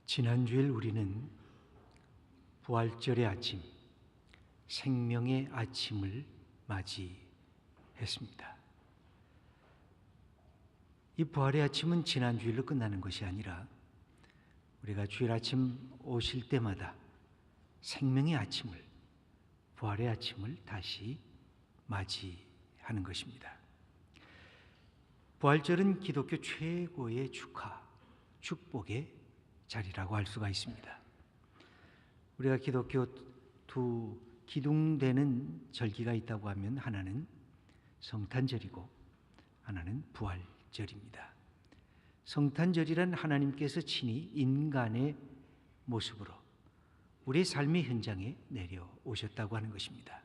지난주일 우리는 부활절의 아침, 생명의 아침을 맞이했습니다. 이 부활의 아침은 지난주일로 끝나는 것이 아니라 우리가 주일 아침 오실 때마다 생명의 아침을, 부활의 아침을 다시 맞이하는 것입니다. 부활절은 기독교 최고의 축복의 자리라고 할 수가 있습니다. 우리가 기독교 두 기둥되는 절기가 있다고 하면 하나는 성탄절이고 하나는 부활절입니다. 성탄절이란 하나님께서 친히 인간의 모습으로 우리의 삶의 현장에 내려오셨다고 하는 것입니다.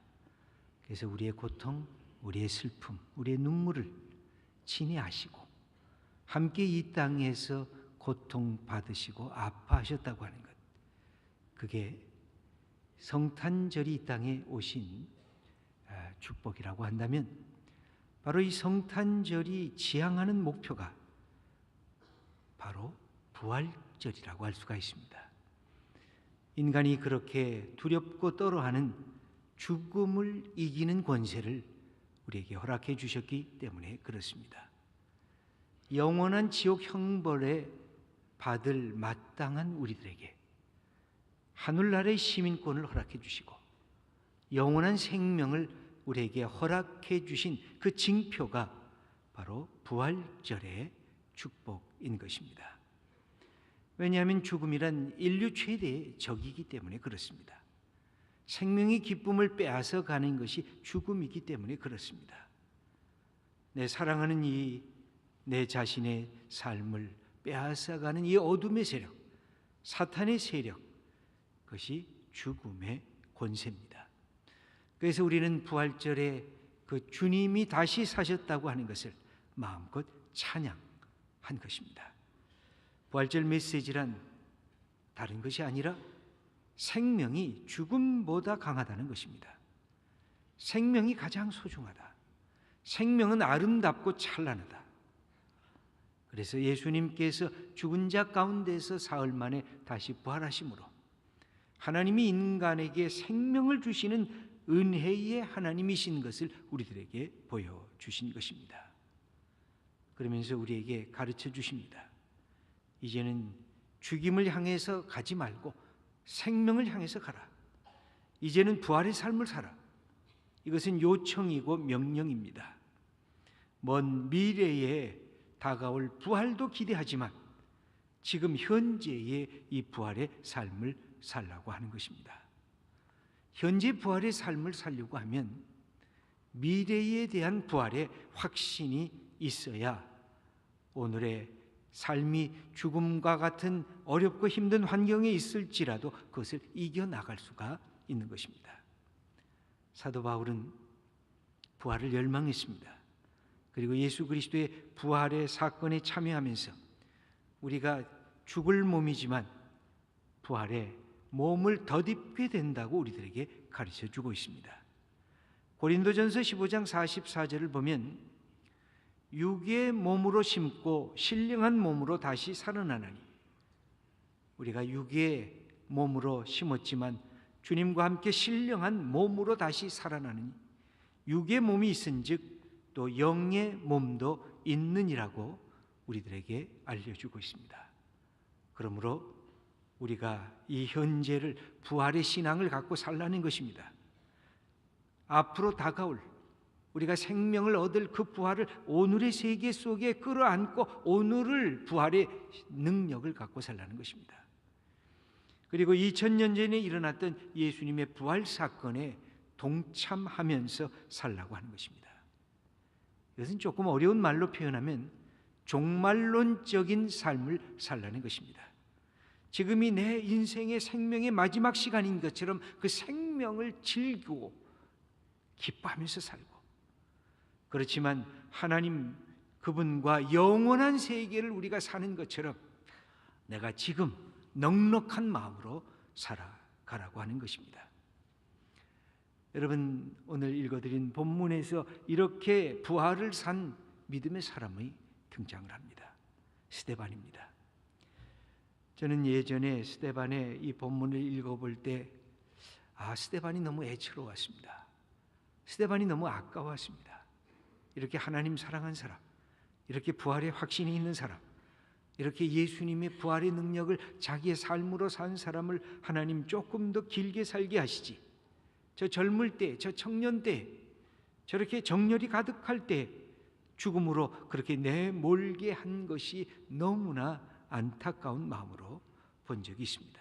그래서 우리의 고통, 우리의 슬픔, 우리의 눈물을 친히 아시고 함께 이 땅에서 고통받으시고 아파하셨다고 하는 것, 그게 성탄절이 이 땅에 오신 축복이라고 한다면 바로 이 성탄절이 지향하는 목표가 바로 부활절이라고 할 수가 있습니다. 인간이 그렇게 두렵고 떨어하는 죽음을 이기는 권세를 우리에게 허락해 주셨기 때문에 그렇습니다. 영원한 지옥 형벌에 받을 마땅한 우리들에게 하늘나라의 시민권을 허락해 주시고 영원한 생명을 우리에게 허락해 주신 그 징표가 바로 부활절의 축복인 것입니다. 왜냐하면 죽음이란 인류 최대의 적이기 때문에 그렇습니다. 생명의 기쁨을 빼앗아 가는 것이 죽음이기 때문에 그렇습니다. 내 사랑하는 내 자신의 삶을 빼앗아가는 이 어둠의 세력, 사탄의 세력, 그것이 죽음의 권세입니다. 그래서 우리는 부활절에 그 주님이 다시 사셨다고 하는 것을 마음껏 찬양한 것입니다. 부활절 메시지란 다른 것이 아니라 생명이 죽음보다 강하다는 것입니다. 생명이 가장 소중하다. 생명은 아름답고 찬란하다. 그래서 예수님께서 죽은 자 가운데서 사흘 만에 다시 부활하심으로 하나님이 인간에게 생명을 주시는 은혜의 하나님이신 것을 우리들에게 보여주신 것입니다. 그러면서 우리에게 가르쳐 주십니다. 이제는 죽임을 향해서 가지 말고 생명을 향해서 가라. 이제는 부활의 삶을 살아. 이것은 요청이고 명령입니다. 먼 미래에 다가올 부활도 기대하지만 지금 현재의 이 부활의 삶을 살라고 하는 것입니다. 현재 부활의 삶을 살려고 하면 미래에 대한 부활의 확신이 있어야 오늘의 삶이 죽음과 같은 어렵고 힘든 환경에 있을지라도 그것을 이겨나갈 수가 있는 것입니다. 사도 바울은 부활을 열망했습니다. 그리고 예수 그리스도의 부활의 사건에 참여하면서 우리가 죽을 몸이지만 부활에 몸을 덧입게 된다고 우리들에게 가르쳐주고 있습니다. 고린도전서 15장 44절을 보면 육의 몸으로 심고 신령한 몸으로 다시 살아나나니, 우리가 육의 몸으로 심었지만 주님과 함께 신령한 몸으로 다시 살아나느니 육의 몸이 있은즉 또 영의 몸도 있느니라고 우리들에게 알려주고 있습니다. 그러므로 우리가 이 현재를 부활의 신앙을 갖고 살라는 것입니다. 앞으로 다가올 우리가 생명을 얻을 그 부활을 오늘의 세계 속에 끌어안고 오늘을 부활의 능력을 갖고 살라는 것입니다. 그리고 2000년 전에 일어났던 예수님의 부활 사건에 동참하면서 살라고 하는 것입니다. 이것은 조금 어려운 말로 표현하면 종말론적인 삶을 살라는 것입니다. 지금이 내 인생의 생명의 마지막 시간인 것처럼 그 생명을 즐기고 기뻐하면서 살고, 그렇지만 하나님 그분과 영원한 세계를 우리가 사는 것처럼 내가 지금 넉넉한 마음으로 살아가라고 하는 것입니다. 여러분, 오늘 읽어드린 본문에서 이렇게 부활을 산 믿음의 사람의 등장을 합니다. 스데반입니다. 저는 예전에 스데반의 이 본문을 읽어볼 때 스데반이 너무 애처로웠습니다. 스데반이 너무 아까웠습니다. 이렇게 하나님 사랑한 사람, 이렇게 부활의 확신이 있는 사람, 이렇게 예수님의 부활의 능력을 자기의 삶으로 산 사람을 하나님 조금 더 길게 살게 하시지, 저 젊을 때, 저 청년 때, 저렇게 정열이 가득할 때 죽음으로 그렇게 내몰게 한 것이 너무나 안타까운 마음으로 본 적이 있습니다.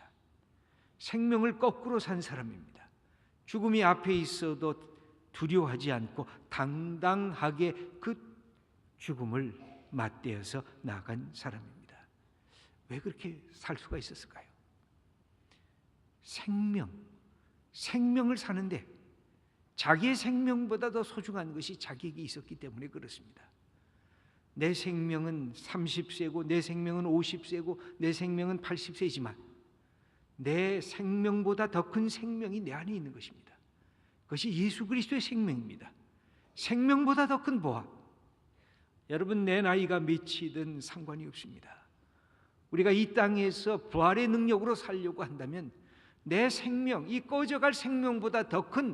생명을 거꾸로 산 사람입니다. 죽음이 앞에 있어도 두려워하지 않고 당당하게 그 죽음을 맞대어서 나간 사람입니다. 왜 그렇게 살 수가 있었을까요? 생명을 사는데 자기의 생명보다 더 소중한 것이 자기에게 있었기 때문에 그렇습니다. 내 생명은 30세고 내 생명은 50세고 내 생명은 80세지만 내 생명보다 더 큰 생명이 내 안에 있는 것입니다. 그것이 예수 그리스도의 생명입니다. 생명보다 더 큰 보화. 여러분, 내 나이가 몇이든 상관이 없습니다. 우리가 이 땅에서 부활의 능력으로 살려고 한다면 내 생명, 이 꺼져갈 생명보다 더 큰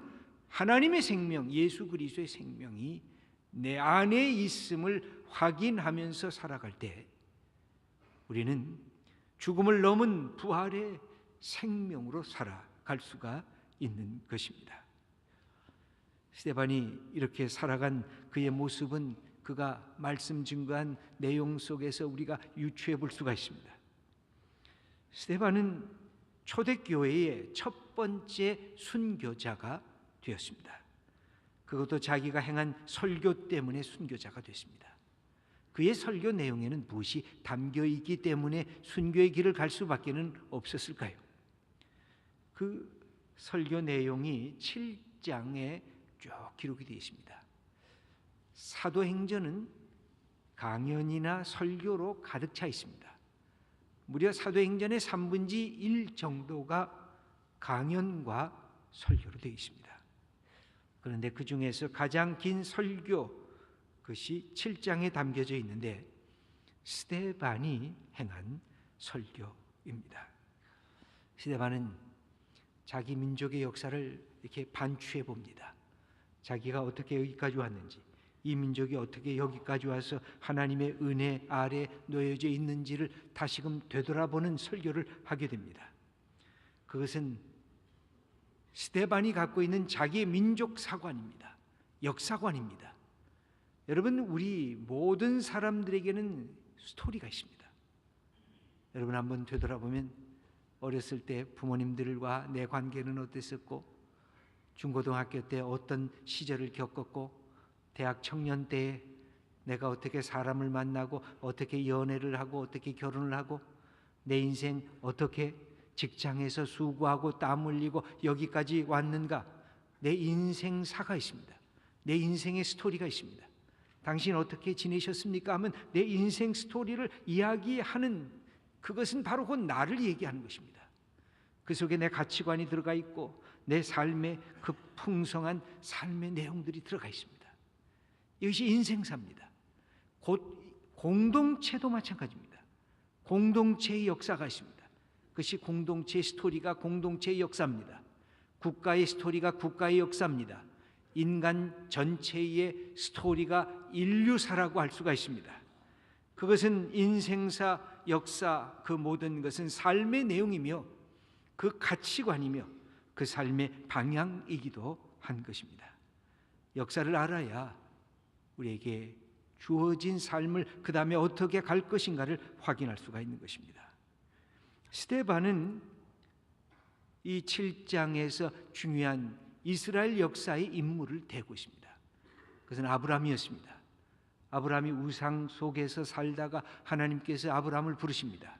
하나님의 생명, 예수 그리스도의 생명이 내 안에 있음을 확인하면서 살아갈 때 우리는 죽음을 넘은 부활의 생명으로 살아갈 수가 있는 것입니다. 스데반이 이렇게 살아간 그의 모습은 그가 말씀 증거한 내용 속에서 우리가 유추해 볼 수가 있습니다. 스데반은 초대교회의 첫 번째 순교자가 되었습니다. 그것도 자기가 행한 설교 때문에 순교자가 됐습니다. 그의 설교 내용에는 무엇이 담겨 있기 때문에 순교의 길을 갈 수밖에는 없었을까요? 그 설교 내용이 7장에 쭉 기록이 되어 있습니다. 사도행전은 강연이나 설교로 가득 차 있습니다. 무려 사도행전의 3분의 1 정도가 강연과 설교로 되어 있습니다. 그런데 그 중에서 가장 긴 설교, 그것이 7장에 담겨져 있는데 스데반이 행한 설교입니다. 스데반은 자기 민족의 역사를 이렇게 반추해 봅니다. 자기가 어떻게 여기까지 왔는지, 이 민족이 어떻게 여기까지 와서 하나님의 은혜 아래 놓여져 있는지를 다시금 되돌아보는 설교를 하게 됩니다. 그것은 스데반이 갖고 있는 자기의 민족 사관입니다. 역사관입니다. 여러분, 우리 모든 사람들에게는 스토리가 있습니다. 여러분 한번 되돌아보면 어렸을 때 부모님들과 내 관계는 어땠었고, 중고등학교 때 어떤 시절을 겪었고, 대학 청년 때 내가 어떻게 사람을 만나고 어떻게 연애를 하고 어떻게 결혼을 하고 내 인생 어떻게 직장에서 수고하고 땀 흘리고 여기까지 왔는가. 내 인생사가 있습니다. 내 인생의 스토리가 있습니다. 당신 어떻게 지내셨습니까? 하면 내 인생 스토리를 이야기하는, 그것은 바로 그 나를 얘기하는 것입니다. 그 속에 내 가치관이 들어가 있고 내 삶의 그 풍성한 삶의 내용들이 들어가 있습니다. 이것이 인생사입니다. 곧 공동체도 마찬가지입니다. 공동체의 역사가 있습니다. 그것이 공동체의 스토리가 공동체의 역사입니다. 국가의 스토리가 국가의 역사입니다. 인간 전체의 스토리가 인류사라고 할 수가 있습니다. 그것은 인생사, 역사, 그 모든 것은 삶의 내용이며 그 가치관이며 그 삶의 방향이기도 한 것입니다. 역사를 알아야 우리에게 주어진 삶을 그 다음에 어떻게 갈 것인가를 확인할 수가 있는 것입니다. 스데반은 이 7장에서 중요한 이스라엘 역사의 인물을 대고 있습니다. 그것은 아브라함이었습니다. 아브라함이 우상 속에서 살다가 하나님께서 아브라함을 부르십니다.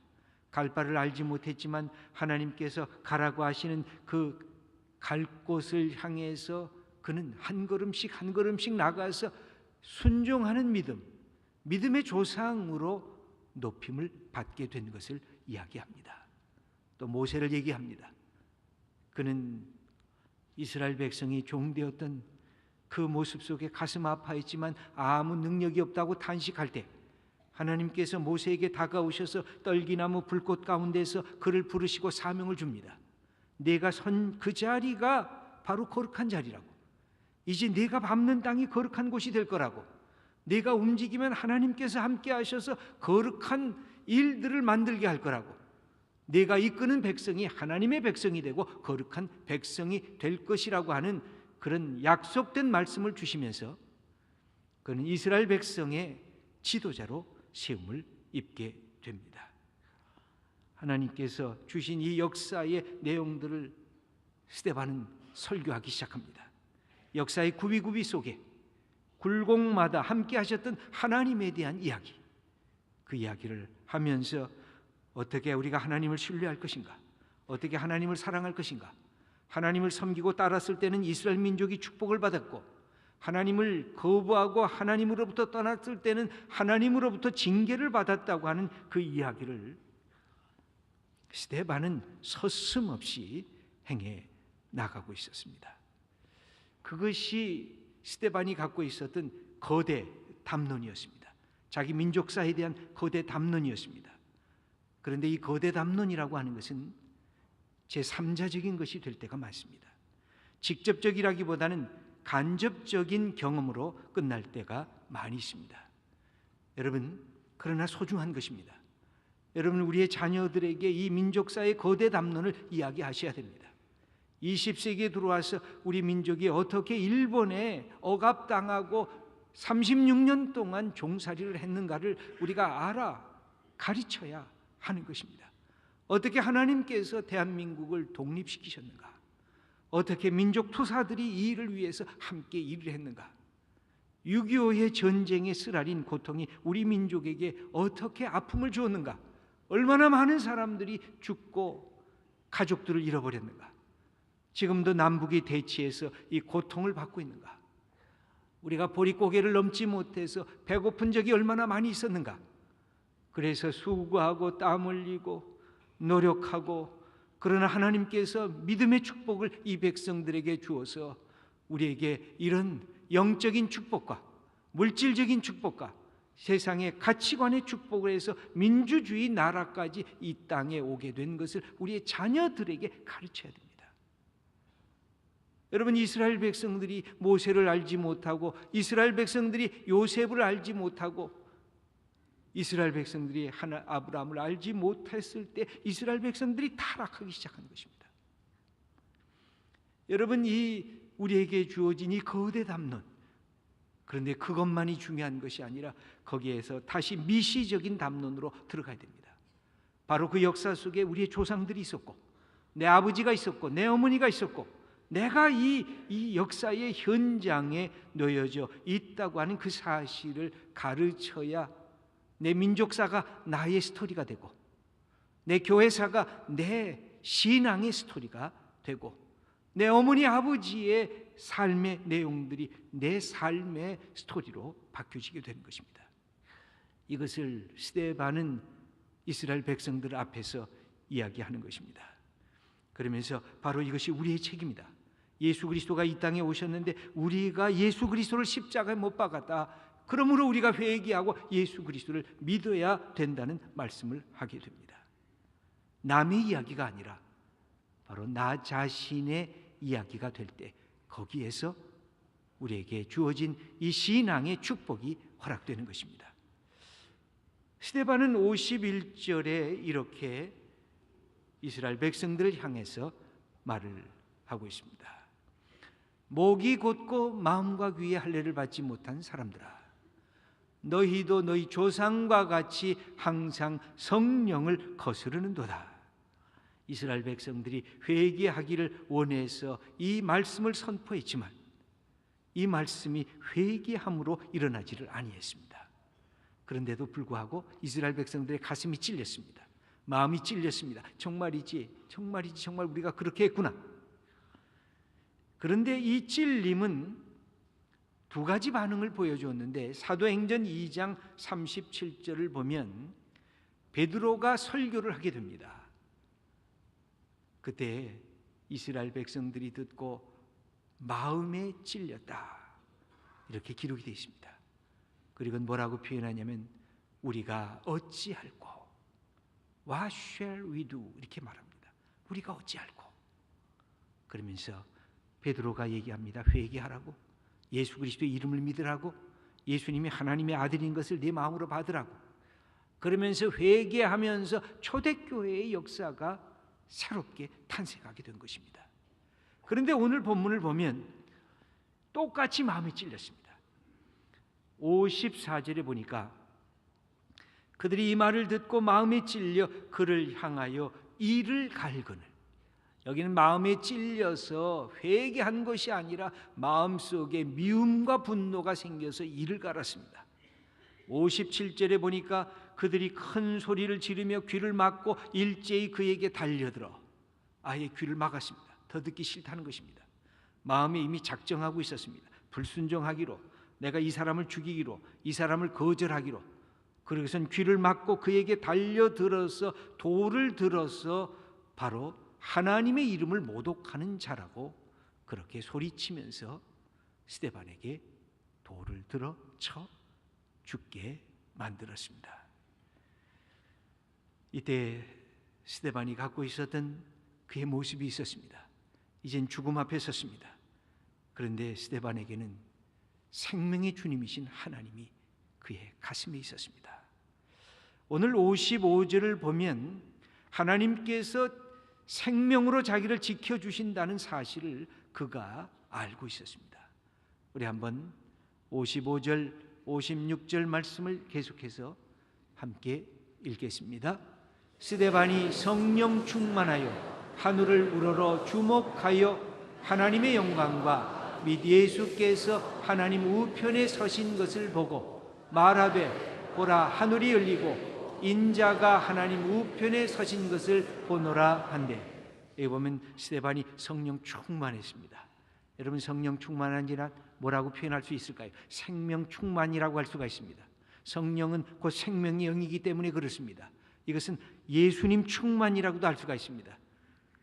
갈 바를 알지 못했지만 하나님께서 가라고 하시는 그 갈 곳을 향해서 그는 한 걸음씩 한 걸음씩 나가서 순종하는 믿음, 믿음의 조상으로 높임을 받게 된 것을 이야기합니다. 또 모세를 얘기합니다. 그는 이스라엘 백성이 종되었던 그 모습 속에 가슴 아파했지만 아무 능력이 없다고 탄식할 때 하나님께서 모세에게 다가오셔서 떨기나무 불꽃 가운데서 그를 부르시고 사명을 줍니다. 내가 선 그 자리가 바로 거룩한 자리라고. 이제 내가 밟는 땅이 거룩한 곳이 될 거라고. 내가 움직이면 하나님께서 함께 하셔서 거룩한 일들을 만들게 할 거라고. 내가 이끄는 백성이 하나님의 백성이 되고 거룩한 백성이 될 것이라고 하는 그런 약속된 말씀을 주시면서 그는 이스라엘 백성의 지도자로 세움을 입게 됩니다. 하나님께서 주신 이 역사의 내용들을 스데반은 설교하기 시작합니다. 역사의 구비구비 속에 굴곡마다 함께 하셨던 하나님에 대한 이야기, 그 이야기를 하면서 어떻게 우리가 하나님을 신뢰할 것인가, 어떻게 하나님을 사랑할 것인가, 하나님을 섬기고 따랐을 때는 이스라엘 민족이 축복을 받았고 하나님을 거부하고 하나님으로부터 떠났을 때는 하나님으로부터 징계를 받았다고 하는 그 이야기를 스데반은 서슴없이 행해 나가고 있었습니다. 그것이 스데반이 갖고 있었던 거대 담론이었습니다. 자기 민족사에 대한 거대 담론이었습니다. 그런데 이 거대 담론이라고 하는 것은 제3자적인 것이 될 때가 많습니다. 직접적이라기보다는 간접적인 경험으로 끝날 때가 많이 있습니다. 여러분, 그러나 소중한 것입니다. 여러분, 우리의 자녀들에게 이 민족사의 거대 담론을 이야기하셔야 됩니다. 20세기에 들어와서 우리 민족이 어떻게 일본에 억압당하고 36년 동안 종살이를 했는가를 우리가 알아 가르쳐야 하는 것입니다. 어떻게 하나님께서 대한민국을 독립시키셨는가? 어떻게 민족 투사들이 이 일을 위해서 함께 일을 했는가? 6.25의 전쟁의 쓰라린 고통이 우리 민족에게 어떻게 아픔을 주었는가? 얼마나 많은 사람들이 죽고 가족들을 잃어버렸는가? 지금도 남북이 대치해서 이 고통을 받고 있는가? 우리가 보릿고개를 넘지 못해서 배고픈 적이 얼마나 많이 있었는가? 그래서 수고하고 땀 흘리고 노력하고, 그러나 하나님께서 믿음의 축복을 이 백성들에게 주어서 우리에게 이런 영적인 축복과 물질적인 축복과 세상의 가치관의 축복을 해서 민주주의 나라까지 이 땅에 오게 된 것을 우리의 자녀들에게 가르쳐야 됩니다. 여러분, 이스라엘 백성들이 모세를 알지 못하고 이스라엘 백성들이 요셉을 알지 못하고 이스라엘 백성들이 아브라함을 알지 못했을 때 이스라엘 백성들이 타락하기 시작한 것입니다. 여러분, 이 우리에게 주어진 이 거대 담론, 그런데 그것만이 중요한 것이 아니라 거기에서 다시 미시적인 담론으로 들어가야 됩니다. 바로 그 역사 속에 우리의 조상들이 있었고 내 아버지가 있었고 내 어머니가 있었고 내가 이 역사의 현장에 놓여져 있다고 하는 그 사실을 가르쳐야 내 민족사가 나의 스토리가 되고 내 교회사가 내 신앙의 스토리가 되고 내 어머니 아버지의 삶의 내용들이 내 삶의 스토리로 바뀌어지게 되는 것입니다. 이것을 스데반은 이스라엘 백성들 앞에서 이야기하는 것입니다. 그러면서 바로 이것이 우리의 책임이다. 예수 그리스도가 이 땅에 오셨는데 우리가 예수 그리스도를 십자가에 못 박았다. 그러므로 우리가 회개하고 예수 그리스도를 믿어야 된다는 말씀을 하게 됩니다. 남의 이야기가 아니라 바로 나 자신의 이야기가 될 때 거기에서 우리에게 주어진 이 신앙의 축복이 허락되는 것입니다. 스데반은 51절에 이렇게 이스라엘 백성들을 향해서 말을 하고 있습니다. 목이 곧고 마음과 귀에 할례를 받지 못한 사람들아, 너희도 너희 조상과 같이 항상 성령을 거스르는도다. 이스라엘 백성들이 회개하기를 원해서 이 말씀을 선포했지만 이 말씀이 회개함으로 일어나지를 아니했습니다. 그런데도 불구하고 이스라엘 백성들의 가슴이 찔렸습니다. 마음이 찔렸습니다. 정말이지 정말 우리가 그렇게 했구나. 그런데 이 찔림은 두 가지 반응을 보여주었는데 사도행전 2장 37절을 보면 베드로가 설교를 하게 됩니다. 그때 이스라엘 백성들이 듣고 마음에 찔렸다, 이렇게 기록이 되어 있습니다. 그리고 뭐라고 표현하냐면 우리가 어찌할꼬? What shall we do? 이렇게 말합니다. 우리가 어찌할꼬? 그러면서 베드로가 얘기합니다. 회개하라고, 예수 그리스도의 이름을 믿으라고, 예수님이 하나님의 아들인 것을 내 마음으로 받으라고. 그러면서 회개하면서 초대교회의 역사가 새롭게 탄생하게 된 것입니다. 그런데 오늘 본문을 보면 똑같이 마음이 찔렸습니다. 54절에 보니까 그들이 이 말을 듣고 마음에 찔려 그를 향하여 이를 갈거늘. 여기는 마음에 찔려서 회개한 것이 아니라 마음속에 미움과 분노가 생겨서 이를 갈았습니다. 57절에 보니까 그들이 큰 소리를 지르며 귀를 막고 일제히 그에게 달려들어 아예 귀를 막았습니다. 더 듣기 싫다는 것입니다. 마음에 이미 작정하고 있었습니다. 불순종하기로, 내가 이 사람을 죽이기로, 이 사람을 거절하기로. 그러고선 귀를 막고 그에게 달려들어서 돌을 들어서 바로 하나님의 이름을 모독하는 자라고 그렇게 소리치면서 스데반에게 돌을 들어 쳐 죽게 만들었습니다. 이때 스데반이 갖고 있었던 그의 모습이 있었습니다. 이젠 죽음 앞에 섰습니다. 그런데 스데반에게는 생명의 주님이신 하나님이 그의 가슴에 있었습니다. 오늘 55절을 보면 하나님께서 생명으로 자기를 지켜주신다는 사실을 그가 알고 있었습니다. 우리 한번 55절, 56절 말씀을 계속해서 함께 읽겠습니다. 스데반이 성령 충만하여 하늘을 우러러 주목하여 하나님의 영광과 및 예수께서 하나님 우편에 서신 것을 보고 말하되 보라 하늘이 열리고 인자가 하나님 우편에 서신 것을 보노라 한데, 여기 보면 스데반이 성령 충만했습니다. 여러분, 성령 충만한지는 뭐라고 표현할 수 있을까요? 생명 충만이라고 할 수가 있습니다. 성령은 곧 생명의 영이기 때문에 그렇습니다. 이것은 예수님 충만이라고도 할 수가 있습니다.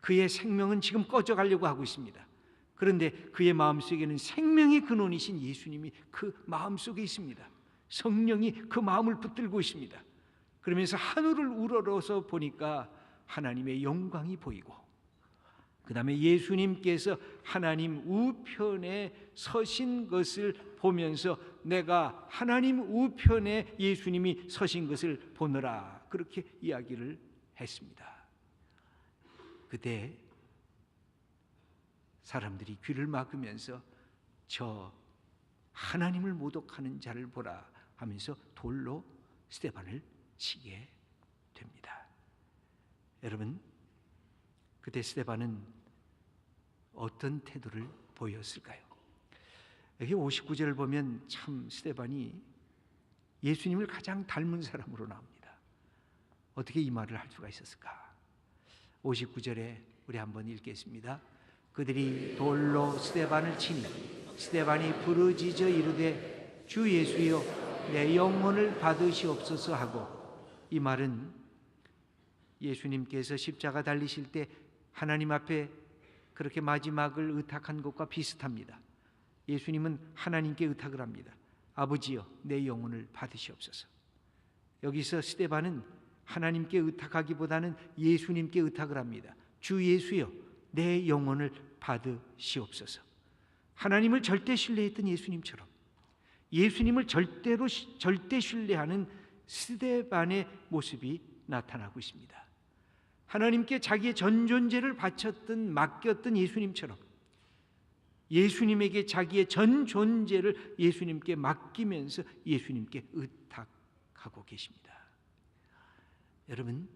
그의 생명은 지금 꺼져가려고 하고 있습니다. 그런데 그의 마음속에는 생명의 근원이신 예수님이 그 마음속에 있습니다. 성령이 그 마음을 붙들고 있습니다. 그러면서 하늘을 우러러서 보니까 하나님의 영광이 보이고, 그 다음에 예수님께서 하나님 우편에 서신 것을 보면서 내가 하나님 우편에 예수님이 서신 것을 보느라, 그렇게 이야기를 했습니다. 그때 사람들이 귀를 막으면서 저 하나님을 모독하는 자를 보라 하면서 돌로 스데반을 치게 됩니다. 여러분, 그때 스데반은 어떤 태도를 보였을까요? 여기 59절을 보면 참 스데반이 예수님을 가장 닮은 사람으로 나옵니다. 어떻게 이 말을 할 수가 있었을까? 59절에 우리 한번 읽겠습니다. 그들이 돌로 스데반을 치니 스데반이 부르짖어 이르되 주 예수여 내 영혼을 받으시옵소서 하고, 이 말은 예수님께서 십자가 달리실 때 하나님 앞에 그렇게 마지막을 의탁한 것과 비슷합니다. 예수님은 하나님께 의탁을 합니다. 아버지여 내 영혼을 받으시옵소서. 여기서 스데반은 하나님께 의탁하기보다는 예수님께 의탁을 합니다. 주 예수여 내 영혼을 받으시옵소서. 하나님을 절대 신뢰했던 예수님처럼 예수님을 절대 신뢰하는 스데반의 모습이 나타나고 있습니다. 하나님께 자기의 전 존재를 바쳤던, 맡겼던 예수님처럼 예수님에게 자기의 전 존재를 예수님께 맡기면서 예수님께 의탁하고 계십니다. 여러분,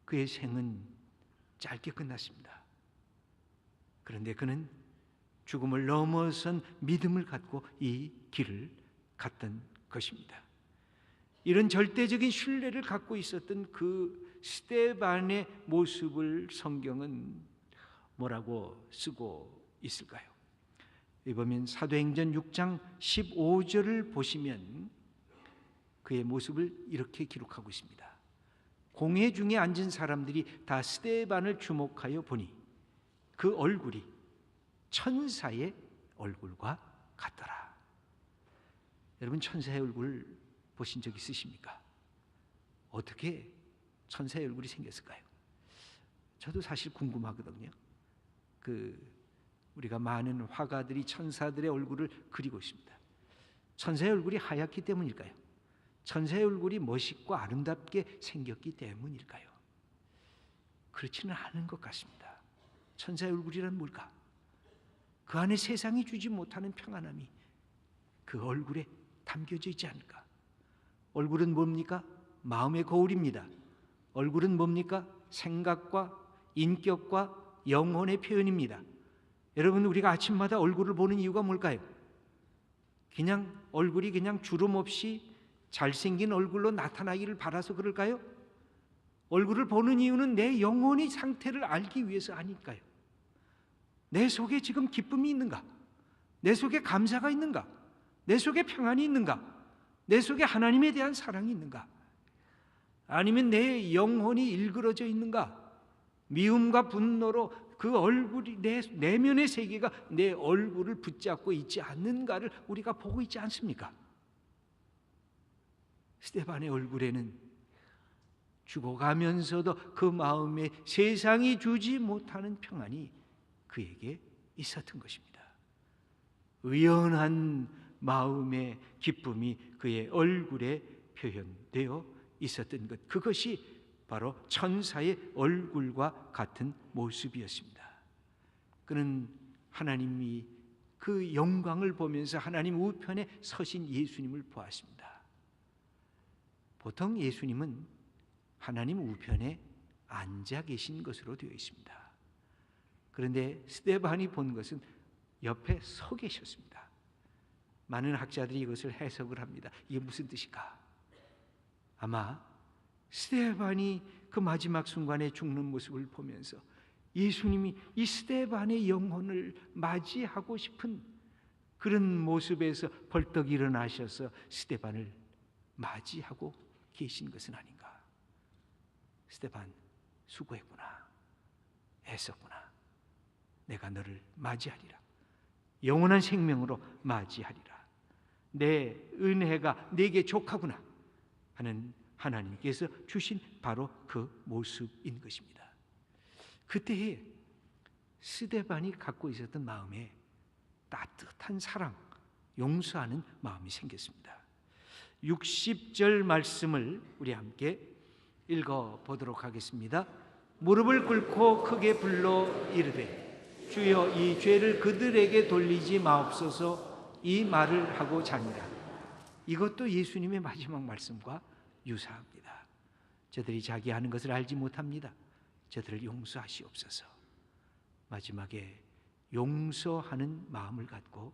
그의 생은 짧게 끝났습니다. 그런데 그는 죽음을 넘어선 믿음을 갖고 이 길을 갔던 것입니다. 이런 절대적인 신뢰를 갖고 있었던 그 스데반의 모습을 성경은 뭐라고 쓰고 있을까요? 보면 사도행전 6장 15절을 보시면 그의 모습을 이렇게 기록하고 있습니다. 공회 중에 앉은 사람들이 다 스데반을 주목하여 보니 그 얼굴이 천사의 얼굴과 같더라. 여러분, 천사의 얼굴 보신 적 있으십니까? 어떻게 천사의 얼굴이 생겼을까요? 저도 사실 궁금하거든요. 우리가 많은 화가들이 천사들의 얼굴을 그리고 있습니다. 천사의 얼굴이 하얗기 때문일까요? 천사의 얼굴이 멋있고 아름답게 생겼기 때문일까요? 그렇지는 않은 것 같습니다. 천사의 얼굴이란 뭘까? 그 안에 세상이 주지 못하는 평안함이 그 얼굴에 담겨져 있지 않을까? 얼굴은 뭡니까? 마음의 거울입니다. 얼굴은 뭡니까? 생각과 인격과 영혼의 표현입니다. 여러분, 우리가 아침마다 얼굴을 보는 이유가 뭘까요? 그냥 얼굴이 그냥 주름 없이 잘생긴 얼굴로 나타나기를 바라서 그럴까요? 얼굴을 보는 이유는 내 영혼의 상태를 알기 위해서 아닐까요? 내 속에 지금 기쁨이 있는가? 내 속에 감사가 있는가? 내 속에 평안이 있는가? 내 속에 하나님에 대한 사랑이 있는가? 아니면 내 영혼이 일그러져 있는가? 미움과 분노로 그 얼굴이 내 내면의 세계가 내 얼굴을 붙잡고 있지 않는가를 우리가 보고 있지 않습니까? 스데반의 얼굴에는 죽어가면서도 그 마음에 세상이 주지 못하는 평안이 그에게 있었던 것입니다. 의연한 마음의 기쁨이 그의 얼굴에 표현되어 있었던 것, 그것이 바로 천사의 얼굴과 같은 모습이었습니다. 그는 하나님이 그 영광을 보면서 하나님 우편에 서신 예수님을 보았습니다. 보통 예수님은 하나님 우편에 앉아 계신 것으로 되어 있습니다. 그런데 스데반이 본 것은 옆에 서 계셨습니다. 많은 학자들이 이것을 해석을 합니다. 이게 무슨 뜻일까? 아마 스데반이 그 마지막 순간에 죽는 모습을 보면서 예수님이 이 스데반의 영혼을 맞이하고 싶은 그런 모습에서 벌떡 일어나셔서 스데반을 맞이하고 계신 것은 아닌가. 스데반, 수고했구나. 애썼구나. 내가 너를 맞이하리라. 영원한 생명으로 맞이하리라. 내 은혜가 내게 족하구나 하는 하나님께서 주신 바로 그 모습인 것입니다. 그때에 스데반이 갖고 있었던 마음에 따뜻한 사랑, 용서하는 마음이 생겼습니다. 60절 말씀을 우리 함께 읽어보도록 하겠습니다. 무릎을 꿇고 크게 불러 이르되 주여 이 죄를 그들에게 돌리지 마옵소서, 이 말을 하고 자니라. 이것도 예수님의 마지막 말씀과 유사합니다. 저들이 자기 하는 것을 알지 못합니다. 저들을 용서하시옵소서. 마지막에 용서하는 마음을 갖고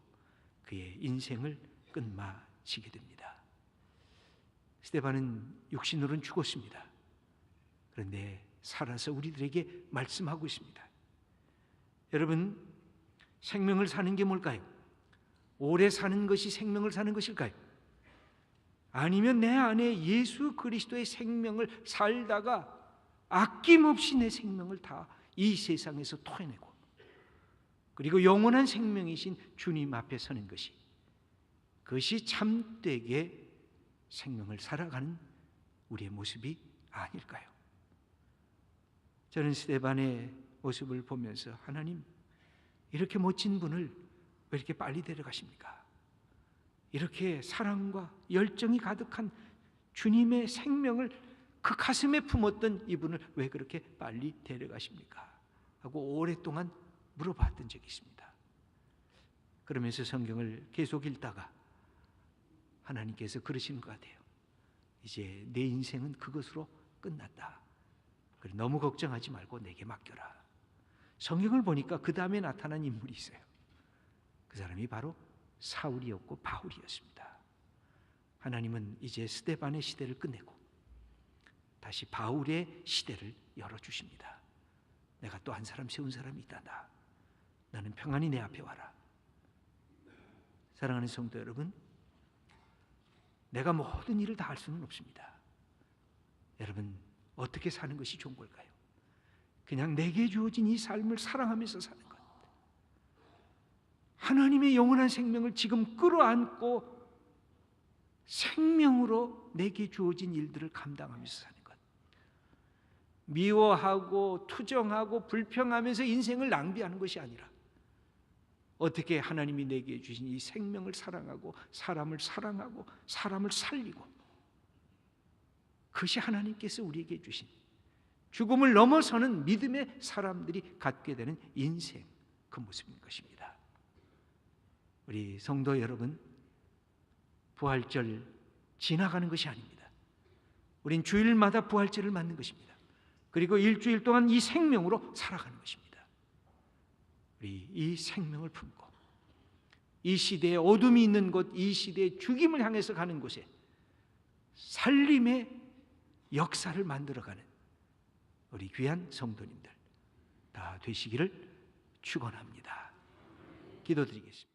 그의 인생을 끝마치게 됩니다. 스데반은 육신으로는 죽었습니다. 그런데 살아서 우리들에게 말씀하고 있습니다. 여러분, 생명을 사는 게 뭘까요? 오래 사는 것이 생명을 사는 것일까요? 아니면 내 안에 예수 그리스도의 생명을 살다가 아낌없이 내 생명을 다 이 세상에서 토해내고 그리고 영원한 생명이신 주님 앞에 서는 것이, 그것이 참되게 생명을 살아가는 우리의 모습이 아닐까요? 저는 스데반의 모습을 보면서 하나님, 이렇게 멋진 분을 왜 이렇게 빨리 데려가십니까? 이렇게 사랑과 열정이 가득한 주님의 생명을 그 가슴에 품었던 이분을 왜 그렇게 빨리 데려가십니까? 하고 오랫동안 물어봤던 적이 있습니다. 그러면서 성경을 계속 읽다가 하나님께서 그러시는 것 같아요. 이제 내 인생은 그것으로 끝났다. 그래, 너무 걱정하지 말고 내게 맡겨라. 성경을 보니까 그 다음에 나타난 인물이 있어요. 그 사람이 바로 사울이었고 바울이었습니다. 하나님은 이제 스데반의 시대를 끝내고 다시 바울의 시대를 열어주십니다. 내가 또 한 사람 세운 사람이 있다. 나는 평안히 내 앞에 와라. 사랑하는 성도 여러분, 내가 모든 일을 다 할 수는 없습니다. 여러분, 어떻게 사는 것이 좋은 걸까요? 그냥 내게 주어진 이 삶을 사랑하면서 사는 것, 하나님의 영원한 생명을 지금 끌어안고 생명으로 내게 주어진 일들을 감당하면서 사는 것. 미워하고 투정하고 불평하면서 인생을 낭비하는 것이 아니라 어떻게 하나님이 내게 주신 이 생명을 사랑하고 사람을 살리고, 그것이 하나님께서 우리에게 주신 죽음을 넘어서는 믿음의 사람들이 갖게 되는 인생, 그 모습인 것입니다. 우리 성도 여러분, 부활절 지나가는 것이 아닙니다. 우린 주일마다 부활절을 맞는 것입니다. 그리고 일주일 동안 이 생명으로 살아가는 것입니다. 우리 이 생명을 품고 이 시대에 어둠이 있는 곳, 이 시대의 죽임을 향해서 가는 곳에 살림의 역사를 만들어가는 우리 귀한 성도님들 다 되시기를 축원합니다. 기도드리겠습니다.